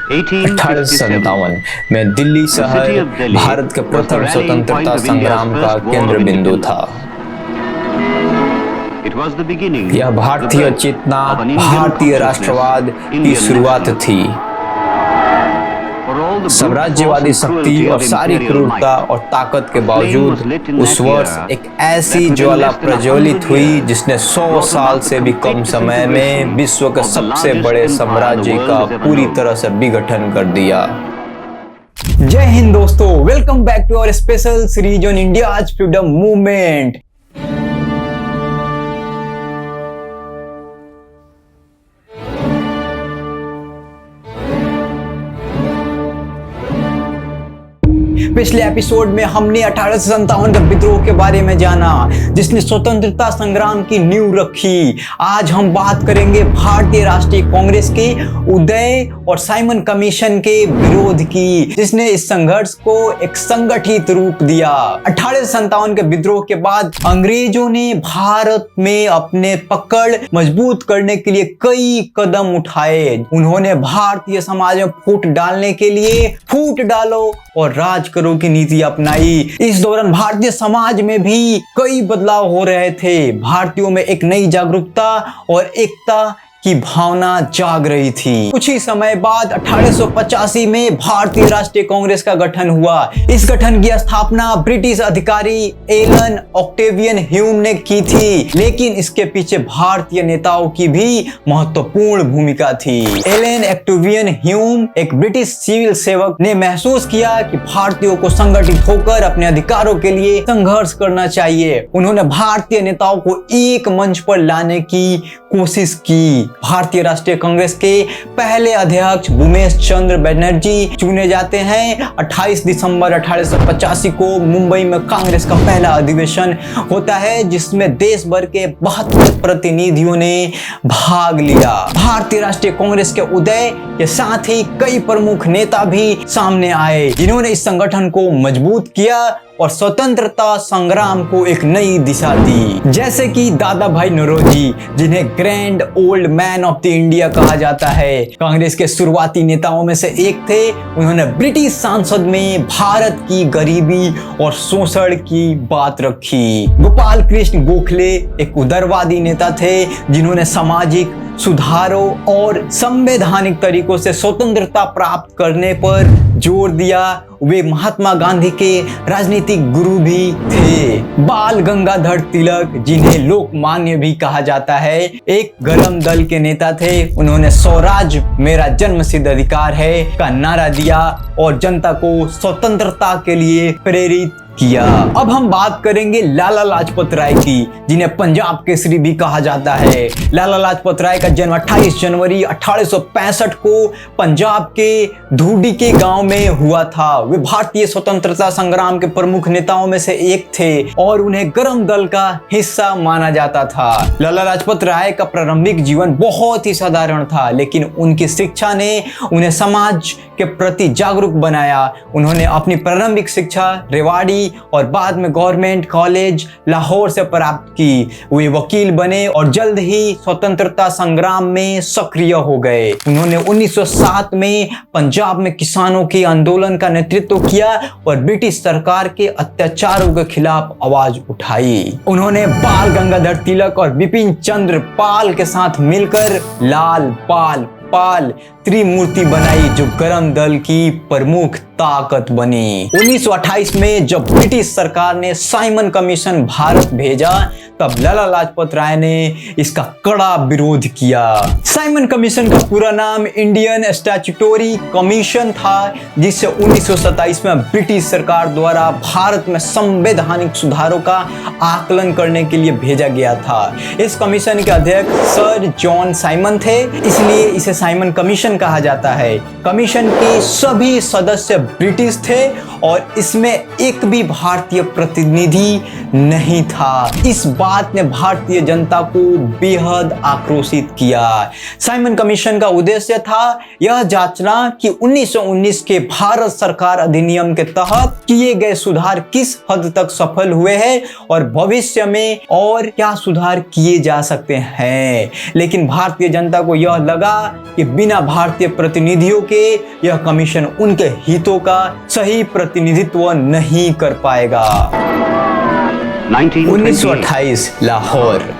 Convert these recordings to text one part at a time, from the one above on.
1857 में दिल्ली शहर भारत के प्रथम स्वतंत्रता संग्राम का केंद्र बिंदु था। यह भारतीय चेतना, भारतीय राष्ट्रवाद की शुरुआत थी। साम्राज्यवादी शक्ति और सारी क्रूरता और ताकत के बावजूद उस वर्ष एक ऐसी ज्वाला प्रज्वलित हुई जिसने 100 साल से भी कम समय में विश्व के सबसे बड़े साम्राज्य का पूरी तरह से विघटन कर दिया। जय हिंद दोस्तों, welcome back to our special series on India's freedom movement. पिछले एपिसोड में हमने 1857 के विद्रोह के बारे में जाना जिसने स्वतंत्रता संग्राम की नींव रखी। आज हम बात करेंगे भारतीय राष्ट्रीय कांग्रेस के उदय और साइमन कमीशन के विरोध की, जिसने इस संघर्ष को एक संगठित रूप दिया। 1857 के विद्रोह के बाद अंग्रेजों ने भारत में अपने पकड़ मजबूत करने के लिए कई कदम उठाए। उन्होंने भारतीय समाज में फूट डालने के लिए फूट डालो और राज करो की नीति अपनाई। इस दौरान भारतीय समाज में भी कई बदलाव हो रहे थे। भारतीयों में एक नई जागरूकता और एकता की भावना जाग रही थी। कुछ ही समय बाद 1885 में भारतीय राष्ट्रीय कांग्रेस का गठन हुआ। इस गठन की स्थापना ब्रिटिश अधिकारी एलन ऑक्टेवियन ह्यूम ने की थी, लेकिन इसके पीछे भारतीय नेताओं की भी महत्वपूर्ण भूमिका थी। एलन ऑक्टेवियन ह्यूम, एक ब्रिटिश सिविल सेवक, ने महसूस किया कि भारतीयों को संगठित होकर अपने अधिकारों के लिए संघर्ष करना चाहिए। उन्होंने भारतीय नेताओं को एक मंच पर लाने की कोशिश की। भारतीय राष्ट्रीय कांग्रेस के पहले अध्यक्ष भूमेश चंद्र बनर्जी चुने जाते हैं। 28 दिसंबर 1885 को मुंबई में कांग्रेस का पहला अधिवेशन होता है, जिसमें देश भर के 72 प्रतिनिधियों ने भाग लिया। भारतीय राष्ट्रीय कांग्रेस के उदय के साथ ही कई प्रमुख नेता भी सामने आए, जिन्होंने इस संगठन को मजबूत किया और स्वतंत्रता संग्राम को एक नई दिशा दी। जैसे कि दादा भाई नौरोजी, जिन्हें grand old man of the India कहा जाता है, कांग्रेस के शुरुआती नेताओं में से एक थे। उन्होंने ब्रिटिश संसद में भारत की गरीबी और शोषण की बात रखी। गोपाल कृष्ण गोखले एक उदारवादी नेता थे, जिन्होंने सामाजिक सुधारों और संवैधानिक तरीकों से स्वतंत्रता प्राप्त करने पर जोर दिया। वे महात्मा गांधी के राजनीतिक गुरु भी थे। बाल गंगाधर तिलक, जिन्हें लोकमान्य भी कहा जाता है, एक गरम दल के नेता थे। उन्होंने स्वराज मेरा जन्मसिद्ध अधिकार है का नारा दिया और जनता को स्वतंत्रता के लिए प्रेरित किया। अब हम बात करेंगे लाला लाजपत राय की, जिन्हें पंजाब केसरी भी कहा जाता है। लाला लाजपत राय का जन्म 28 जनवरी 1865 को पंजाब के धूडी के गांव में हुआ था। वे भारतीय स्वतंत्रता संग्राम के प्रमुख नेताओं में से एक थे और उन्हें गरम दल का हिस्सा माना जाता था। लाला लाजपत राय का प्रारंभिक जीवन बहुत ही साधारण था, लेकिन उनकी शिक्षा ने उन्हें समाज के प्रति जागरूक बनाया। उन्होंने अपनी प्रारंभिक शिक्षा रेवाड़ी और बाद में गवर्नमेंट कॉलेज लाहौर से प्राप्त की। वे वकील बने और जल्द ही स्वतंत्रता संग्राम में सक्रिय हो गए। उन्होंने 1907 में पंजाब में किसानों के आंदोलन का नेतृत्व किया और ब्रिटिश सरकार के अत्याचारों के खिलाफ आवाज उठाई। उन्होंने बाल गंगाधर तिलक और बिपिन चंद्र पाल के साथ मिलकर लाल पाल त्रिमूर्ति बनाई, जो गरम दल की प्रमुख ताकत बनी। 1928 में जब ब्रिटिश सरकार ने साइमन कमीशन भारत भेजा, तब लाला लाजपत राय ने इसका कड़ा विरोध किया। साइमन कमीशन का पूरा नाम इंडियन स्टैट्यूटरी कमीशन था, जिसे 1927 में ब्रिटिश सरकार द्वारा भारत में संवैधानिक सुधारों का आकलन करने के लिए भेजा गया था। इस कमीशन के अध्यक्ष सर जॉन साइमन थे, इसलिए इसे साइमन कमीशन कहा जाता है। कमीशन के सभी सदस्य ब्रिटिश थे और इसमें एक भी भारतीय प्रतिनिधि नहीं था। इस बात ने भारतीय जनता को बेहद आक्रोशित किया। साइमन कमीशन का उद्देश्य था यह जांचना कि 1919 के भारत सरकार अधिनियम के तहत किए गए सुधार किस हद तक सफल हुए हैं और भविष्य में और क्या सुधार किए जा सकते हैं। लेकिन भारतीय जनता को यह लगा कि बिना भारतीय प्रतिनिधियों के यह कमीशन उनके हितों का सही प्रतिनिधित्व नहीं कर पाएगा। 1928 लाहौर।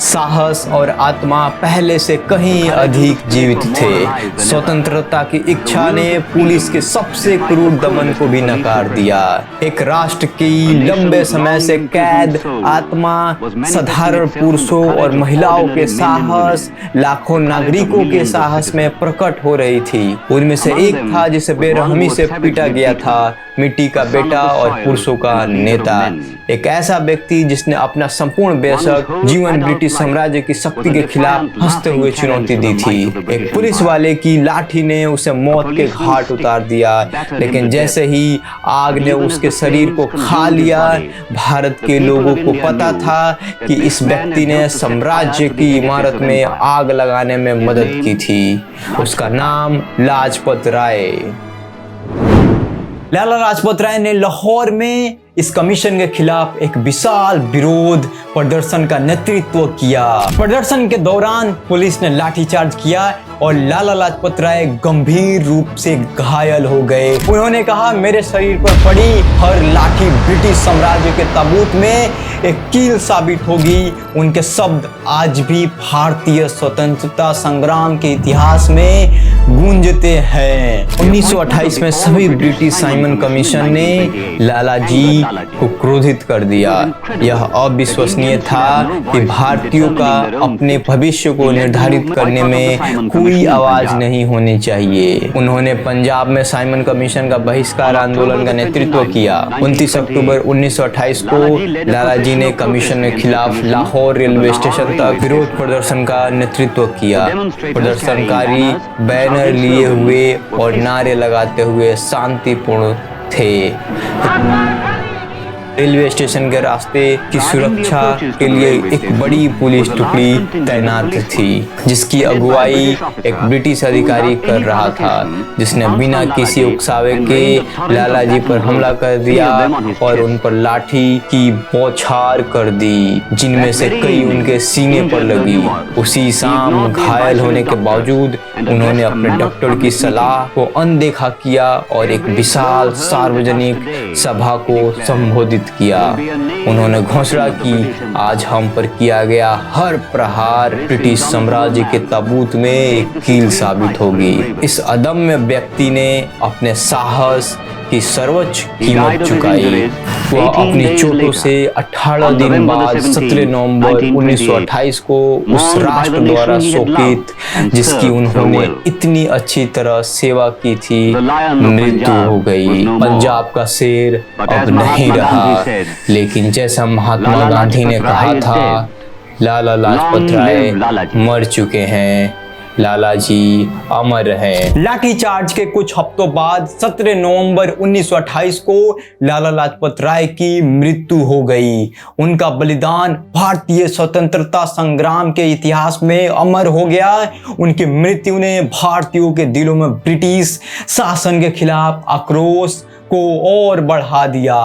साहस और आत्मा पहले से कहीं अधिक जीवित थे। स्वतंत्रता की इच्छा ने पुलिस के सबसे क्रूर दमन को भी नकार दिया। एक राष्ट्र की लंबे समय से कैद आत्मा साधारण पुरुषों और महिलाओं के साहस, लाखों नागरिकों के साहस में प्रकट हो रही थी। उनमें से एक था जिसे बेरहमी से पीटा गया था, मिट्टी का बेटा और पुरुषों का नेता। एक ऐसा व्यक्ति जिसने अपना संपूर्ण बेशक जीवन ब्रिटिश साम्राज्य की शक्ति के खिलाफ हंसते हुए चुनौती दी थी। एक पुलिस वाले की लाठी ने उसे मौत के घाट उतार दिया, लेकिन जैसे ही आग ने उसके शरीर को खा लिया, भारत के लोगों को पता था कि इस व्यक्ति ने साम्राज्य की इमारत में आग लगाने में मदद की थी। उसका नाम लाजपत राय। लाला लाजपत राय ने लाहौर में इस कमीशन के खिलाफ एक विशाल विरोध प्रदर्शन का नेतृत्व किया। प्रदर्शन के दौरान पुलिस ने लाठीचार्ज किया और लाला लाजपत राय गंभीर रूप से घायल हो गए। उन्होंने कहा, मेरे शरीर पर पड़ी हर लाठी ब्रिटिश साम्राज्य के ताबूत में एक कील साबित होगी। उनके शब्द आज भी भारतीय स्वतंत्रता संग्राम के इतिहास में गूंजते हैं। 1928 में सभी ब्रिटिश साइमन कमीशन ने लाला जी को क्रोधित कर दिया। यह अविश्वसनीय था कि भारतीयों का अपने भविष्य को निर्धारित करने में कोई आवाज नहीं होनी चाहिए। उन्होंने पंजाब में साइमन कमीशन का बहिष्कार आंदोलन का नेतृत्व किया। 29 अक्टूबर 1928 को लाला जी ने कमीशन के खिलाफ लाहौर रेलवे स्टेशन तक विरोध प्रदर्शन का नेतृत्व किया। प्रदर्शनकारी बैनर लिए हुए और नारे लगाते हुए शांतिपूर्ण थे। रेलवे स्टेशन के रास्ते की सुरक्षा के लिए एक बड़ी पुलिस टुकड़ी तैनात थी, जिसकी अगुवाई एक ब्रिटिश अधिकारी कर रहा था, जिसने बिना किसी उकसावे के लाला जी पर हमला कर दिया और उन पर लाठी की बौछार कर दी, जिनमें से कई उनके सीने पर लगी। उसी शाम घायल होने के बावजूद उन्होंने अपने डॉक्टर की सलाह को अनदेखा किया और एक विशाल सार्वजनिक सभा को संबोधित किया। उन्होंने घोषणा की, आज हम पर किया गया हर प्रहार ब्रिटिश साम्राज्य के ताबूत में एक कील साबित होगी। इस अदम्य व्यक्ति ने अपने साहस की सर्वोच्च कीमत चुकाई। वह अपनी चोटों से 18 दिन बाद 17 नवंबर 1928 को उस राष्ट्र द्वारा शोकित, जिसकी उन्होंने इतनी अच्छी तरह सेवा की थी, मृत्यु हो गई। पंजाब का शेर अब नहीं रहा, लेकिन जैसा महात्मा गांधी ने कहा था, लाला लाजपत राय मर चुके हैं, लाला जी अमर हैं। लाठीचार्ज के कुछ हफ्तों बाद 17 नवंबर 1928 को लाला लाजपत राय की मृत्यु हो गई। उनका बलिदान भारतीय स्वतंत्रता संग्राम के इतिहास में अमर हो गया। उनकी मृत्यु ने भारतीयों के दिलों में ब्रिटिश शासन के खिलाफ आक्रोश को और बढ़ा दिया।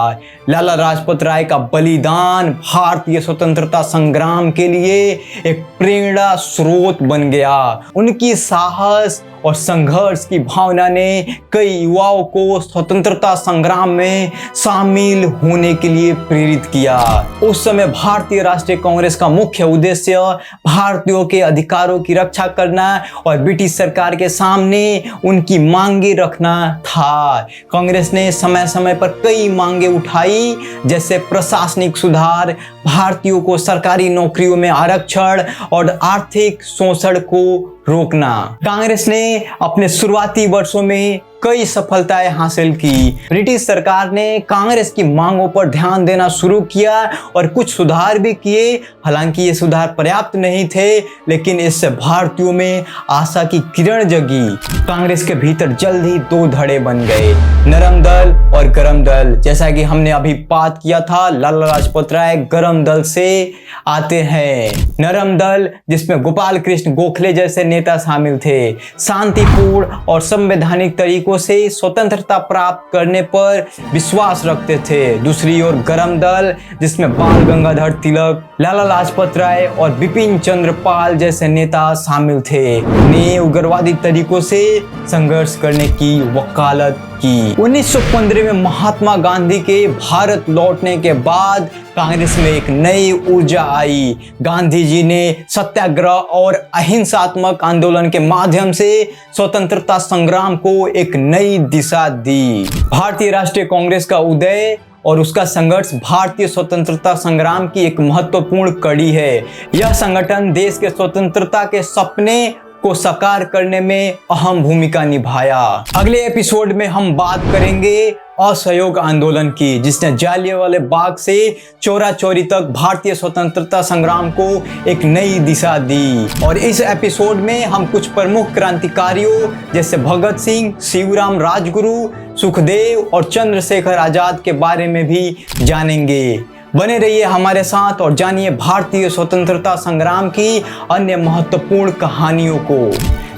लाला लाजपत राय का बलिदान भारतीय स्वतंत्रता संग्राम के लिए एक प्रेरणा स्रोत बन गया। उनकी साहस और संघर्ष की भावना ने कई युवाओं को स्वतंत्रता संग्राम में शामिल होने के लिए प्रेरित किया। उस समय भारतीय राष्ट्रीय कांग्रेस का मुख्य उद्देश्य भारतीयों के अधिकारों की रक्षा करना और ब्रिटिश सरकार के सामने उनकी मांगे रखना था। कांग्रेस ने समय समय पर कई मांगे उठाई, जैसे प्रशासनिक सुधार, भारतीयों को सरकारी नौकरियों में आरक्षण और आर्थिक शोषण को रोकना। कांग्रेस ने अपने शुरुआती वर्षों में कई सफलताएं हासिल की। ब्रिटिश सरकार ने कांग्रेस की मांगों पर ध्यान देना शुरू किया और कुछ सुधार भी किए। हालांकि ये सुधार पर्याप्त नहीं थे, लेकिन इससे भारतीयों में आशा की किरण जगी। कांग्रेस के भीतर जल्द ही दो धड़े बन गए, नरम दल और गरम दल। जैसा कि हमने अभी बात किया था, लाला लाजपत राय गरम दल से आते हैं। नरम दल जिसमें गोपाल कृष्ण गोखले जैसे नेता शामिल थे, शांतिपूर्ण और संवैधानिक तरीकों से स्वतंत्रता प्राप्त करने पर विश्वास रखते थे। दूसरी ओर गरम दल जिसमें बाल गंगाधर तिलक, लाला लाजपत राय और बिपिन चंद्र पाल जैसे नेता शामिल थे, ने उग्रवादी तरीकों से संघर्ष करने की वकालत की। 1915 में महात्मा गांधी के भारत लौटने के बाद कांग्रेस में एक नई ऊर्जा आई। गांधी जी ने सत्याग्रह और अहिंसात्मक आंदोलन के माध्यम से स्वतंत्रता संग्राम को एक नई दिशा दी। भारतीय राष्ट्रीय कांग्रेस का उदय और उसका संघर्ष भारतीय स्वतंत्रता संग्राम की एक महत्वपूर्ण कड़ी है। यह संगठन देश के स्वतंत्रता के सपने को साकार करने में अहम भूमिका निभाया। अगले एपिसोड में हम बात करेंगे असहयोग आंदोलन की, जिसने जालियांवाला बाग से चोरा चोरी तक भारतीय स्वतंत्रता संग्राम को एक नई दिशा दी। और इस एपिसोड में हम कुछ प्रमुख क्रांतिकारियों जैसे भगत सिंह, शिवराम राजगुरु, सुखदेव और चंद्रशेखर आजाद के बारे में भी जानेंगे। बने रहिए हमारे साथ और जानिए भारतीय स्वतंत्रता संग्राम की अन्य महत्वपूर्ण कहानियों को।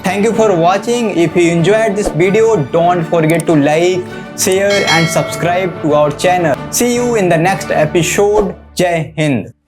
Thank you for watching. If you enjoyed this video, don't forget to like, share and subscribe to our channel. See you in the next episode. Jai Hind.